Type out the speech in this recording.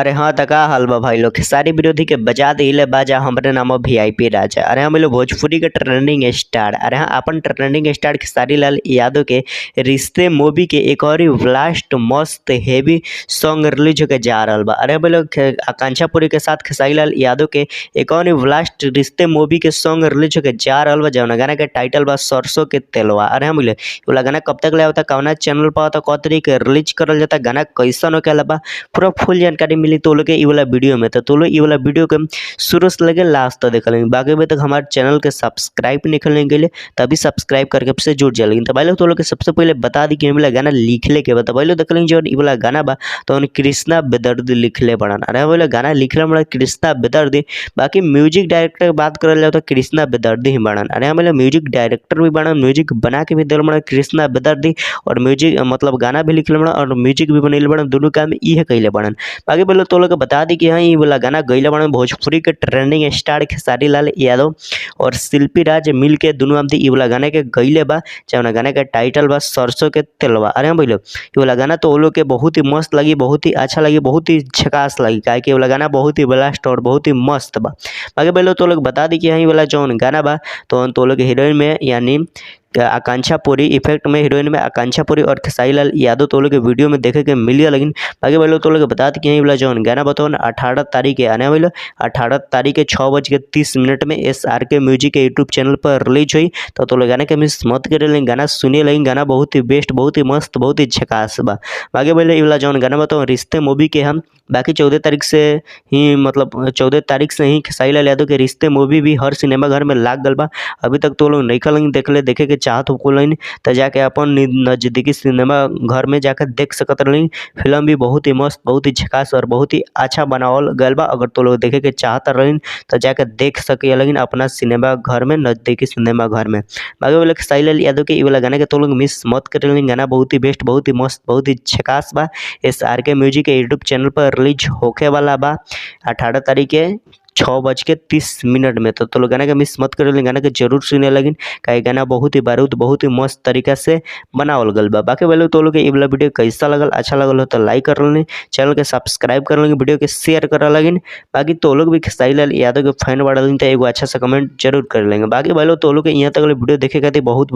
अरे हाँ त का हाल बा भाई लोग। खेसारी विरोधी के बजा दिले बाजा हमरे नाम वीआईपी राजा। अरे हम लोग भोजपुरी के ट्रेंडिंग स्टार, अरे हाँ अपन ट्रेंडिंग स्टार खेसारी लाल यादव के रिश्ते मूवी के एक और ब्लास्ट मस्त हेवी सॉन्ग रिलीज होके जा रहा बा। अरे हम लोग आकांक्षा पुरी के साथ खेसारी लाल यादव के एक और ब्लास्ट रिश्ते मूवी के सॉन्ग रिलीज होके जा रहा बा, जौन गाना के टाइटल बा सरसों के तेलवा। अरे हम लोग गाना कब तक ले आवता, कौना चैनल पर आवता, कौ तरीके रिलीज करल जाता, गाना कैसन होके बा, पूरा फुल जानकारी मिली तो लोग के ई वाला वीडियो में। तो लोग ई वाला वीडियो के शुरू से लेके लास्ट तक देख लेंगे। बाकी अभी तक हमारे चैनल के सब्सक्राइब नहीं करने के लिए तभी सब्सक्राइब करके से जुड़ जाए। लेकिन तो भाई लोग तो लोग के सबसे पहले बता दी कि वाला गाना लिखले के बता भाई लोग देख लेंगे जो ई वाला गाना बा तो कृष्णा बेदर्दी लिखले बड़न। अरे वाला गाना लिखले बड़ा कृष्णा बेदर्दी। बाकी म्यूजिक डायरेक्टर की बात करल जाए तो कृष्णा बेदर्दी ही बड़न। अरे वाला म्यूजिक डायरेक्टर भी बड़न, म्यूजिक बना के भी दिल बड़ा कृष्णा बेदर्दी, और म्यूजिक मतलब गाना भी लिखले बड़ा और म्यूजिक भी बनैले बड़न, दोनों काम इहे कइले बड़न। बाकी बोलो तो लोग बता दी कि हाँ ये वाला गाना गईला बड़न भोजपुरी के ट्रेंडिंग स्टार खेसारी लाल यादव और शिल्पी राज मिल के दोनों आमदी ये वाला गाना के गईले बा, जौन गाना के टाइटल बा सरसों के तेलवा। अरे हम बोलो ये वाला गाना तो वो लोग के बहुत ही मस्त लगी, बहुत ही अच्छा लगी, बहुत ही झकास लगी, काहे कि ये वाला गाना बहुत ही ब्लास्ट और बहुत ही मस्त बा। बाकी बोलो तो लोग बता दी कि हाँ ये वाला जौन गाना बा तो लोग हीरोइन में यानी आकांक्षा पुरी इफेक्ट में हीरोइन में आकांक्षा पुरी और खेसारी लाल यादव तो लोग के वीडियो में देखे के मिलिए। लेकिन बाकी भाई लोग तो लोग बता दी कि वाला जौन गाना बताओ ना 18 तारीख के आने वाले 18 तारीख के 6:30 में SRK म्यूजिक के यूट्यूब चैनल पर रिलीज हुई। तो लोग गाना के मिस मत करे, लेकिन गाना सुनिए, लेकिन गाना बहुत ही बेस्ट, बहुत ही मस्त, बहुत ही झकास बा। बाकी भाई वाला जौन गाना बताओ रिश्ते मूवी के हम बाकी 14 तारीख से ही मतलब 14 तारीख से ही खेसारी लाल यादव के रिश्ते मूवी भी हर सिनेमा घर में लाग गल बा। अभी तक तो लोग नहीं देखले, देखे के चाहत हो कोई तो जाके अपन नजदीकी सिनेमा घर में जाकर देख सकत रही। फिल्म भी बहुत ही मस्त, बहुत ही झकास और बहुत ही अच्छा बनावल गल बा। अगर तो लोग देखे के चाहत रही तो जाकर देख सके, लेकिन अपना सिनेमा घर में, नजदीकी सिनेमा घर में। बाकी बोले खेसारी लाल यादव के ये वाला गाना के तो लोग मिस मत करे, गाना बहुत ही बेस्ट, बहुत ही मस्त, बहुत ही झकास बा। SRK म्यूजिक के यूट्यूब चैनल पर रिलीज होके वाला बा 18 तारीख के 6:30 में। तो लोग गाना के मिस मत करे, गाना के जरूर सुने, लेकिन का गाना बहुत ही बारूद, बहुत ही मस्त तरीका से बनावल गल बा। बाकी बोले तो लोग ये वाला वीडियो कैसा लगल, अच्छा लगल हो तो लाइक कर लें, चैनल के सब्सक्राइब कर लेंगे, वीडियो के शेयर कर लेंगे। बाकी तो लोग भी खेसारी लाल यादव के फैन बढ़ तो एगो अच्छा सा कमेंट जरूर कर लेंगे। बाकी बोलो तो लोग यहाँ तक वीडियो देखे खातिर बहुत